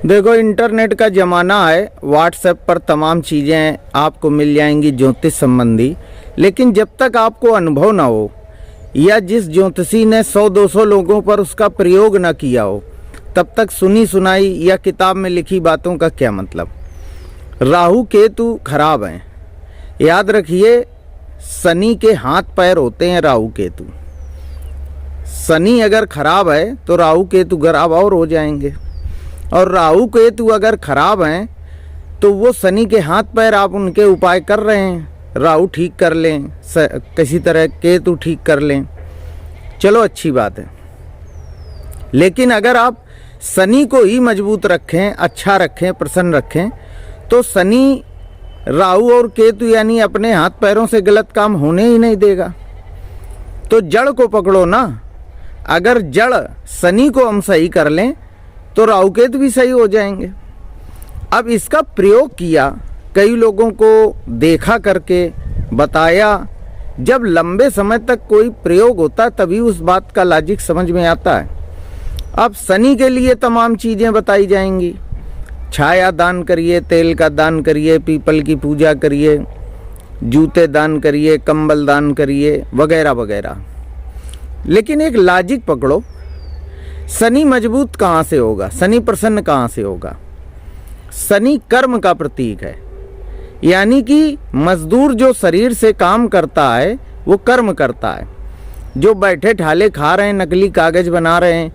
देखो, इंटरनेट का ज़माना है। व्हाट्सएप पर तमाम चीज़ें आपको मिल जाएंगी ज्योतिष संबंधी, लेकिन जब तक आपको अनुभव ना हो या जिस ज्योतिषी ने 100-200 लोगों पर उसका प्रयोग ना किया हो, तब तक सुनी सुनाई या किताब में लिखी बातों का क्या मतलब। राहु केतु खराब हैं, याद रखिए। शनि के हाथ पैर होते हैं राहु केतु। शनि अगर खराब है तो राहु केतु खराब और हो जाएंगे, और राहु केतु अगर खराब हैं तो वो शनि के हाथ पैर। आप उनके उपाय कर रहे हैं, राहु ठीक कर लें, किसी तरह केतु ठीक कर लें, चलो अच्छी बात है। लेकिन अगर आप शनि को ही मजबूत रखें, अच्छा रखें, प्रसन्न रखें, तो शनि राहु और केतु यानी अपने हाथ पैरों से गलत काम होने ही नहीं देगा। तो जड़ को पकड़ो ना। अगर जड़ शनि को हम सही कर लें तो राहु केतु भी सही हो जाएंगे। अब इसका प्रयोग किया, कई लोगों को देखा करके बताया। जब लंबे समय तक कोई प्रयोग होता है तभी उस बात का लॉजिक समझ में आता है। अब शनि के लिए तमाम चीज़ें बताई जाएंगी। छाया दान करिए, तेल का दान करिए, पीपल की पूजा करिए, जूते दान करिए, कंबल दान करिए, वगैरह वगैरह। लेकिन एक लॉजिक पकड़ो, शनि मजबूत कहाँ से होगा, शनि प्रसन्न कहाँ से होगा। शनि कर्म का प्रतीक है, यानी कि मजदूर जो शरीर से काम करता है वो कर्म करता है। जो बैठे ठाले खा रहे हैं, नकली कागज बना रहे हैं,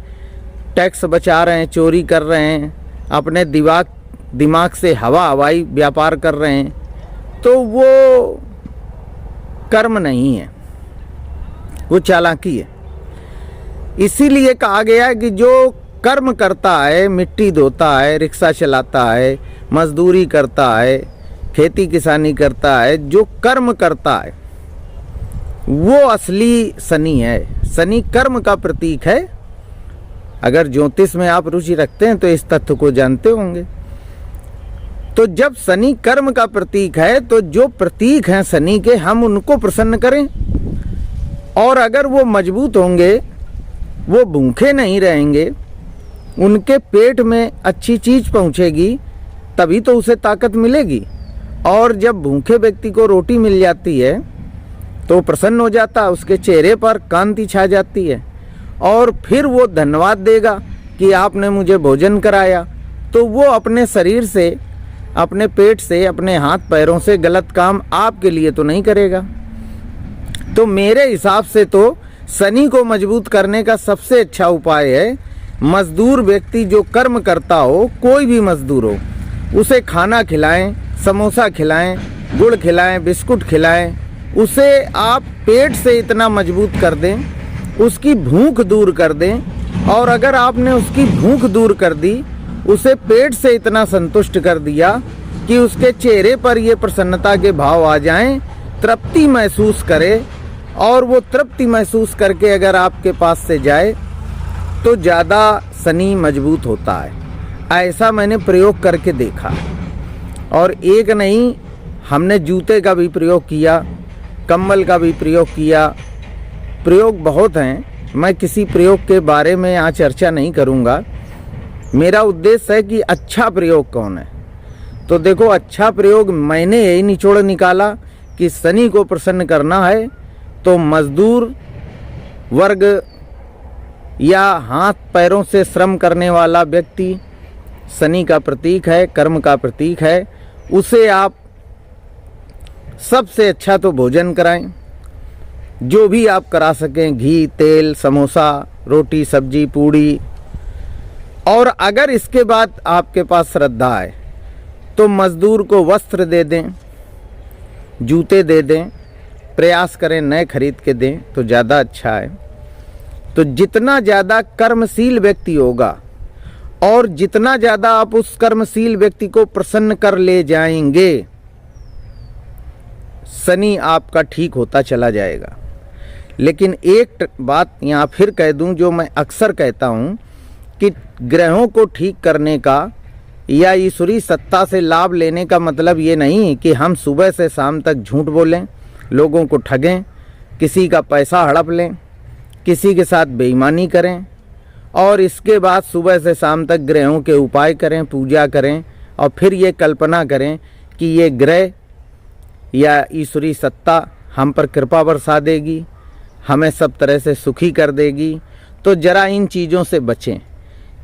टैक्स बचा रहे हैं, चोरी कर रहे हैं, अपने दिमाग से हवाई व्यापार कर रहे हैं, तो वो कर्म नहीं है, वो चालाकी है। इसीलिए कहा गया है कि जो कर्म करता है, मिट्टी धोता है, रिक्शा चलाता है, मजदूरी करता है, खेती किसानी करता है, जो कर्म करता है वो असली शनि है। शनि कर्म का प्रतीक है। अगर ज्योतिष में आप रुचि रखते हैं तो इस तथ्य को जानते होंगे। तो जब शनि कर्म का प्रतीक है तो जो प्रतीक हैं शनि के, हम उनको प्रसन्न करें। और अगर वो मजबूत होंगे, वो भूखे नहीं रहेंगे, उनके पेट में अच्छी चीज़ पहुंचेगी, तभी तो उसे ताकत मिलेगी। और जब भूखे व्यक्ति को रोटी मिल जाती है तो प्रसन्न हो जाता है, उसके चेहरे पर कांति छा जाती है, और फिर वो धन्यवाद देगा कि आपने मुझे भोजन कराया। तो वो अपने शरीर से, अपने पेट से, अपने हाथ पैरों से गलत काम आपके लिए तो नहीं करेगा। तो मेरे हिसाब से तो शनि को मजबूत करने का सबसे अच्छा उपाय है, मजदूर व्यक्ति जो कर्म करता हो, कोई भी मजदूर हो, उसे खाना खिलाएं, समोसा खिलाएं, गुड़ खिलाएं, बिस्कुट खिलाएं। उसे आप पेट से इतना मजबूत कर दें, उसकी भूख दूर कर दें। और अगर आपने उसकी भूख दूर कर दी, उसे पेट से इतना संतुष्ट कर दिया कि उसके चेहरे पर ये प्रसन्नता के भाव आ जाएं, तृप्ति महसूस करे, और वो तृप्ति महसूस करके अगर आपके पास से जाए तो ज़्यादा शनि मजबूत होता है। ऐसा मैंने प्रयोग करके देखा। और एक नहीं, हमने जूते का भी प्रयोग किया, कंबल का भी प्रयोग किया। प्रयोग बहुत हैं, मैं किसी प्रयोग के बारे में यहाँ चर्चा नहीं करूँगा। मेरा उद्देश्य है कि अच्छा प्रयोग कौन है। तो देखो, अच्छा प्रयोग मैंने यही निचोड़ निकाला कि शनि को प्रसन्न करना है तो मजदूर वर्ग या हाथ पैरों से श्रम करने वाला व्यक्ति शनि का प्रतीक है, कर्म का प्रतीक है। उसे आप सबसे अच्छा तो भोजन कराएं, जो भी आप करा सकें, घी, तेल, समोसा, रोटी, सब्जी, पूड़ी। और अगर इसके बाद आपके पास श्रद्धा है तो मजदूर को वस्त्र दे दें, जूते दे दें, प्रयास करें नए खरीद के दें तो ज़्यादा अच्छा है। तो जितना ज़्यादा कर्मशील व्यक्ति होगा और जितना ज़्यादा आप उस कर्मशील व्यक्ति को प्रसन्न कर ले जाएंगे, शनि आपका ठीक होता चला जाएगा। लेकिन एक बात यहाँ फिर कह दूँ, जो मैं अक्सर कहता हूँ कि ग्रहों को ठीक करने का या ईश्वरी सत्ता से लाभ लेने का मतलब ये नहीं कि हम सुबह से शाम तक झूठ बोलें, लोगों को ठगें, किसी का पैसा हड़प लें, किसी के साथ बेईमानी करें और इसके बाद सुबह से शाम तक ग्रहों के उपाय करें, पूजा करें और फिर ये कल्पना करें कि ये ग्रह या ईश्वरी सत्ता हम पर कृपा बरसा देगी, हमें सब तरह से सुखी कर देगी। तो जरा इन चीज़ों से बचें,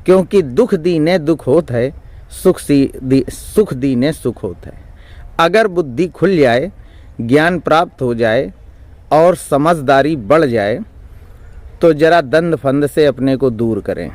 क्योंकि दुख दीने दुख होत है, सुख दीने सुख होत है। अगर बुद्धि खुल जाए, ज्ञान प्राप्त हो जाए और समझदारी बढ़ जाए तो जरा दंड फंद से अपने को दूर करें।